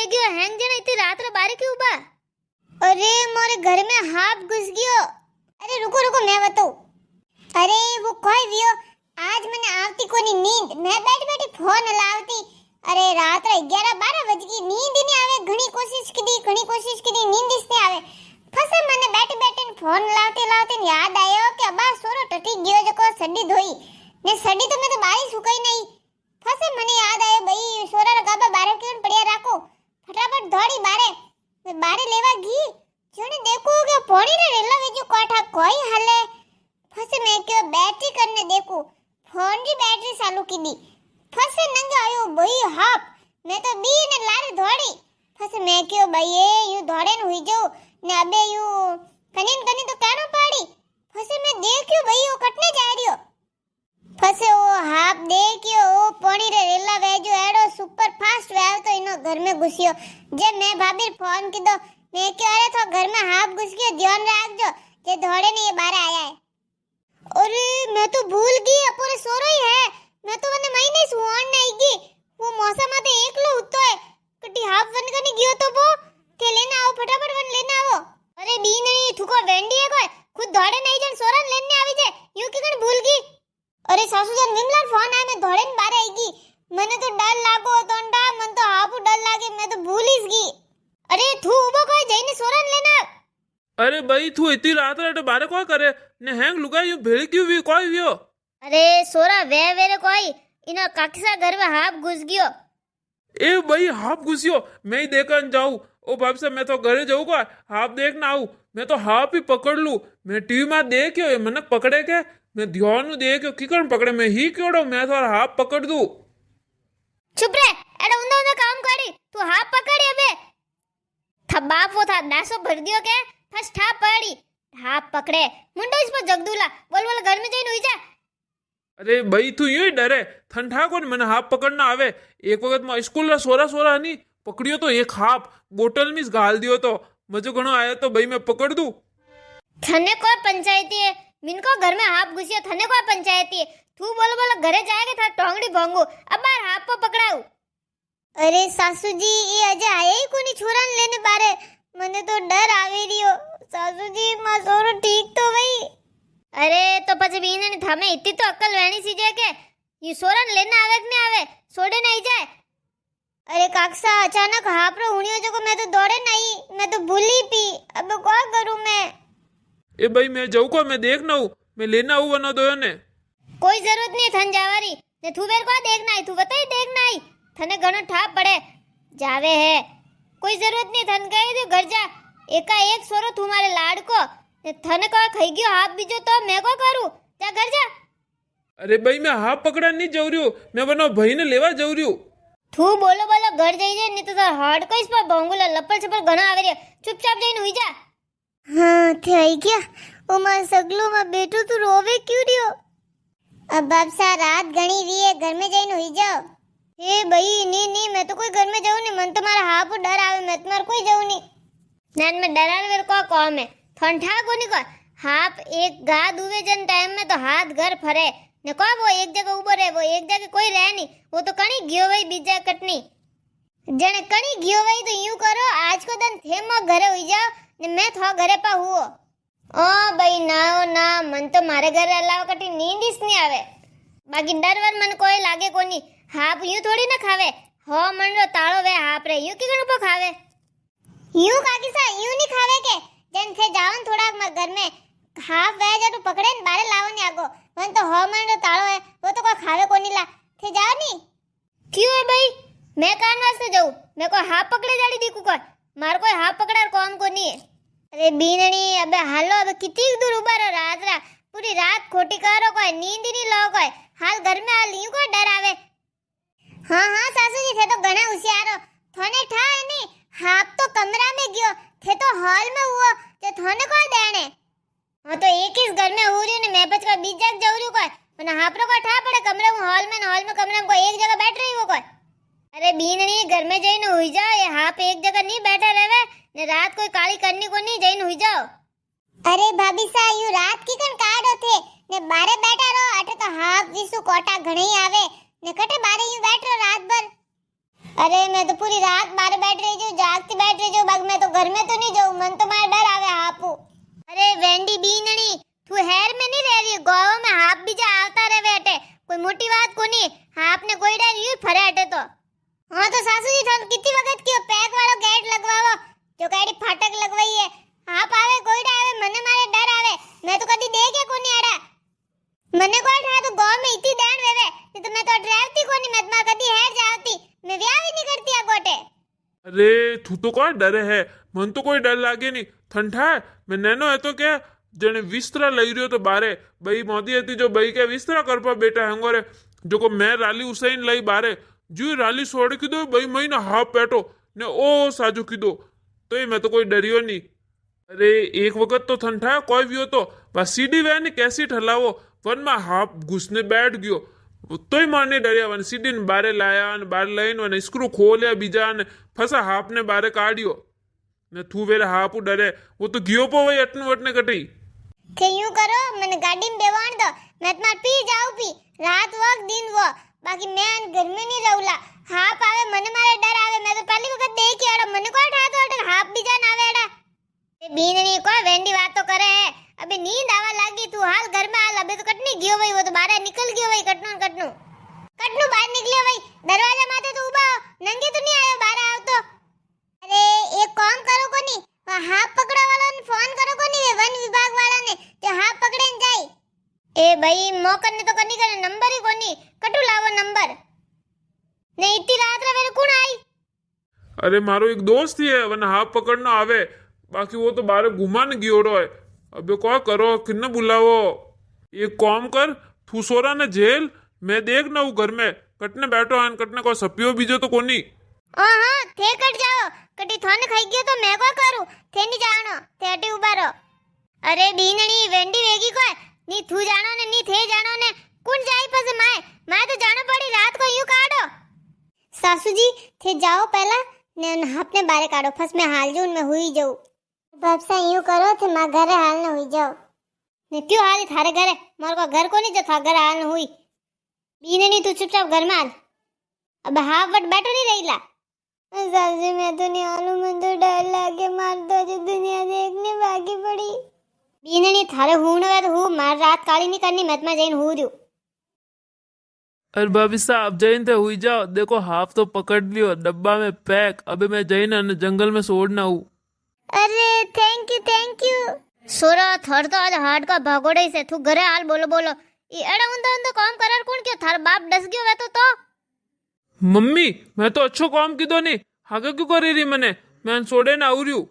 गयो हैंग जना इतनी रात रे बारे क्यों बा? अरे मोरे घर में हाफ घुस गयो। अरे रुको रुको मैं बताऊं। अरे वो कोई वियो आज मैंने आवती कोनी नींद मैं बैठी बैठी फोन हलावती। अरे रात रे 11-12 बज गई नींद ही नहीं आवे। घणी कोशिश की नींद ही नहीं आवे। फसे मैंने बैठी बैठी फोन लावते याद आयो कि अबा सोरो टटी गयो जको सडी धोई ने सडी तो मैं तो बारी सुकाई नहीं। फसे મને યાદ આયો ભાઈ સોરા ગાબા બારે કેમ પડ્યા રાખો ફટાફટ દોડી બારે मैं बारे लेवा गी जने देखो के पोणी रे रेला वेजो कोठा कोई हले। फसे मैं क्यों बैटरी करने देखो फोन की बैटरी चालू की दी। फसे नंग आयो भाई हाफ मैं तो बी ने लारे दौड़ी। फसे मैं क्यों भाई ये यू दौड़े न हुई जाओ ने अबे यू कनी तो कानो पाड़ी। फसे मैं देखियो भाई वो कटने जा रियो। फसे वो हाफ देखियो वो पोणी रे रेला वेजो एडो सुपर फास्ट वेव तो इनो घर में घुसियो। जे मैं भाभी फोन की दो मैं क्यों अरे तो घर में हाफ घुस गयो ध्यान रखजो जे दौड़े नहीं बाहर आया है। अरे मैं तो भूल गई अपोरे सोरो ही है मैं तो वने महीने सुवान नहीं गई वो मौसम में एकलो उतो है कटी हाफ वन कनी गयो तो वो के लेना आओ फटाफट वन लेना आओ। अरे बी नहीं थुको वेंडी है कोई खुद दौड़े नहीं जन सोरन लेने आवी जे यूं की कण भूल गई। अरे सासुजान विमला फोन आया मैं दौड़े बाहर आएगी मने तो डर लागो तोंडा मन तो हापू डर लागे मैं तो भूल ही गई। अरे तू उबो कोई जईने सोरन लेना। अरे भाई तू इतनी रात रात बारे कोई करे ने हैंग लुगाई यू भेड़ क्यों भी कोई वियो। अरे सोरा वे वेरे कोई इना काकीसा घर में हाफ घुस गयो। ए भाई हाफ घुसियो मैं ही देखन जाऊं ओ बाप से मैं तो घरे जाऊं को हाफ देखना आऊं मैं तो हाफ ही पकड़ लूं। मैं टीवी में देखियो ये मन पकड़े के मैं ध्यान नु देखियो किकण पकड़े मैं ही क्योड़ो मैं तो हाफ पकड़ दूं। चुप रे एडो उंदा उंदा काम करी तू हाफ पकड़ी अबे थबाफो था दासो भर दियो के फस ठा पड़ी हाफ पकड़े मुंडो इस पर जगदूला बोल घर में जईन हुई जा। अरे भाई तू यूं ही डरे ठंडा को मैंने हाफ पकड़ना आवे। एक वक्त में स्कूल रा सोरा नहीं पकड़ियो तो एक हाफ बोतल में घाल दियो तो मजो घणो आयो तो भाई मैं पकड़ दूं। थने को पंचायती है मिनको घर में हाफ घुसियो थने को पंचायती है तू बोलो घरे जाएगा था टोंगड़ी भोंगू अब बार हाफ को पकड़ाऊ। अरे सासू जी ये अजे आए ही कोनी छोरान लेने बारे मने तो डर आवे रियो। सासू जी मां सोरो ठीक तो वही। अरे तो પછી બીને ને થામે इतनी तो अक्ल वेणी सी जे के ये सोरन लेने आवे कि नहीं आवे सोडे नहीं जाए। अरे काकसा अचानक हापरो हुणियो जको मैं तो दौड़े नहीं मैं तो भूली पी अब क्या करूं मैं। ए भाई मैं जाऊं को मैं देखना हूं मैं लेना हूं वनो दोयो ने कोई जरूरत नहीं थन जावारी ने तू बेर को देखना है तू बताई देखना है थने घणो ठाप पड़े जावे है कोई जरूरत नहीं थन कहे दे घर जा एका एक सोरो तुम्हारे लाड को थने को खाई गयो हाथ बीजो तो मैं को करूं जा घर जा। अरे भाई मैं हाथ पकड़ा नहीं जाऊ रही हूं मैं वनो भाई ने लेवा जाऊ रही हूं। तू बोलो घर जाई जे नहीं तो हार्ड को इस पर भोंगुला लपल छपल घणा आवे रे चुपचाप जईन हुई जा। हाँ थे आई गया ओ मां सगलो में बेटो तू रोवे क्यों रियो। अब बाप सा रात घणी वी है घर में जईन हुई जाओ। ए भाई नी मैं तो कोई घर में जाऊं नहीं मन तुम्हारा हाथ डर आवे मैं तुम्हारे कोई जाऊं नहीं नैन में डरावे को कौम है ठंडा कोनी को हाथ एक गा दुवे जन टाइम में तो हाथ घर फरे ने को वो एक जगह उबो रहे वो एक जगह कोई रहे नहीं वो तो कणी गयो वही बीजा कटनी जने कणी गयो वही तो यूं करो आज को दिन थेमो घरे हुई जाओ ने मैं थो घरे पा हुओ। ओ भाई ना मन तो मारे घर अलावा कटी नींद ही नहीं आवे बाकी डर वर मन कोई लागे कोनी हाप यूं थोड़ी ना खावे हो मन रो ताळो वे हाप रे यूं की कणो पो खावे यूं काकी सा यूं नहीं खावे के जन थे जावन थोड़ा घर में हाफ वे जटू पकड़े न बारे लावनी आगो मन तो हो मन रो ताळो है वो तो कोई खावे कोनी ला थे जाओ नी क्यों है भाई मैं कान वास्ते जाऊं मैं कोई हाफ पकड़े जाड़ी दीकू कोई मार कोई हाफ पकड़ार कौन कोनी है। अरे बीनणी अबे हालो अब कितनी दूर उबा रो रात पूरी रात खोटी करो कोई नींद ही नहीं लो कोई हाल घर में हाल यूं कोई डर आवे। हाँ सासू जी थे तो घणा होशियारो थोने ठा नहीं हाफ तो कमरा में गयो थे तो हॉल में हुआ जो थोने कोई देने हाँ तो एक ही घर में हो रही ने मैं बच का बीच जग जाऊ रही कोई मने हापरो को ठा पड़े कमरे में हॉल में कमरे में कोई एक जगह बैठ रही हो कोई। अरे बीनणी घर में जईन हुई जाओ ये हाप एक जगह नहीं बैठा रहवे ने रात कोई काली करनी को नहीं जईन हुई जाओ। अरे भाभी सा यू रात की कन काडो थे ने बारे बैठा रहो अटे तो हाफ विसु कोटा घणी आवे ने कटे बारे यूं बैठ रहो रात भर। अरे मैं तो पूरी रात बाहर बैठ रही हूँ, जागती बैठ रही हूँ, बाकी मैं तो घर में तो नहीं जाऊँ, मन तो मारा डर आवे हापू। अरे वेंडी बीनणी तू हेर में नहीं रह रही, गोवा में हाप बीजा आवता रहे अटे, कोई मोटी बात कोनी, हाप ने कोई डर यू फरे अटे तो। हाँ तो सासू जी थम कितनी वक्त क्यों पैक वालो गेट लगवावो, जो गाड़ी फाटक लगवाई है, हाप आवे कोई डर आवे, मने मारे डर आवे, मैं तो कदी देखे कोनी आड़ा, मने कोई था तो गांव में इतनी दान वेवे, नहीं तो मैं तो ड्राइवती कोनी, मैं तो कदी हेर जावती, मैं ब्याह भी नहीं करती आ गोटे। अरे तू तो कोई डरे है, मन तो कोई डर लागे नहीं, ठंडा है, मैं नैनो है तो क्या जने विस्तरा लई रह्यो तो बारे बई मोदी हती जो बई के विस्तरा करपा बेटा हंगोरे जो को मैं राली उसेन लई बारे जो राली छोड़ कीधो बई महीना हाफ पेटो ने ओ साजू कीधो तो ये मैं तो कोई डरियो नहीं। अरे एक वक्त तो ठंडा कोई भी हो तो बस सीडी वे ने कैसी ठलावो वन में हाफ घुसने बैठ गयो तो ही मारने डरिया वन सीडी ने बारे लाया ने बारे लाइन वन स्क्रू खोलिया बीजा ने फसा हाफ ने बारे काढ़ियो ने थू वेरे हाफ डरे वो तो गियो पो वही अटन वटने कटी के यूं करो मैंने गाड़ी में बेवान दो, मैं तुम्हार पी जाऊं पी, रात वक्त दिन वो, बाकी मैं घर में नहीं रहूला, हाप आवे मने मारे डर आवे, मैं तो पहली वक्त देख के आड़ा, मने कोई ठा तो अटक हाप भी जान आवे आड़ा। ये बीननी कोई वेंडी बात तो करे है, अबे नींद आवा लागी तू हाल घर में हाल, अबे तो कटनी गियो भाई, वो तो बाहर निकल गयो भाई, कटनू कटनू बाहर निकलियो भाई, दरवाजा माथे तो उबा नंगे तो नहीं आयो बाहर आओ तो। अरे एक काम करो कोनी, हाथ पकड़ा वाला ने फोन करो कोनी, वे वन विभाग वाला ने जो हाथ पकड़े न जाई। ए भाई मोकन ने तो कनी करे नंबर ही कोनी, कटू लावो नंबर, ने इतनी रात रे मेरे कौन आई। अरे मारो एक दोस्त ही है वन हाथ पकड़ना आवे बाकी वो तो बाहर घुमान गियोड़ो है अबे क्या करो किन्ने बुलावो एक काम कर तू सोरा ने जेल मैं देख ना हूँ घर में कटने बैठो आन कटने को सपियो बीजो तो कोनी। ओ हां थे कट जाओ, कटी थोने खाई गयो तो मैं को करू, थे नहीं जानो थे अटे उबा रहो। अरे बीनणी वेंडी वेगी को नी थू जानो ने नी थे जानो ने कौन जाई पस मैं तो जानो पड़ी रात को यूं काटो। सासू जी थे जाओ पहला ने अपने बारे काटो, फस मैं हाल जून में हुई जाऊं, बाप सा यूं करो थे मां घरे हाल न हुई जाओ, ने क्यों हाल थारे घरे, मोर को घर को नहीं जो था घर हाल न हुई। बीनणी तू चुपचाप घर में हाल, अब हाफ वट बैठो नहीं रहीला। सासू मैं तो नहीं आलू, मैं तो डर लागे मार दो जो दुनिया देखने बाकी पड़ी। बीननी थारे हूं न तो हूं, मार रात काली नहीं करनी, मैं तुम्हें जैन हूं रही। अरे भाभी साहब जैन थे हुई जाओ देखो हाफ तो पकड़ लियो डब्बा में पैक अबे मैं जैन जंगल में छोड़ना हूँ। अरे थैंक यू। सोरा थर तो आज हार्ट का भागोड़े से तू घरे हाल बोलो ये एड़ा उंदो काम करार कौन क्यों थार बाप डस गयो वे तो मम्मी मैं तो अच्छो काम कीधो नहीं आगे क्यों करी रही मैंने मैं सोड़े ना आऊ रही हूँ।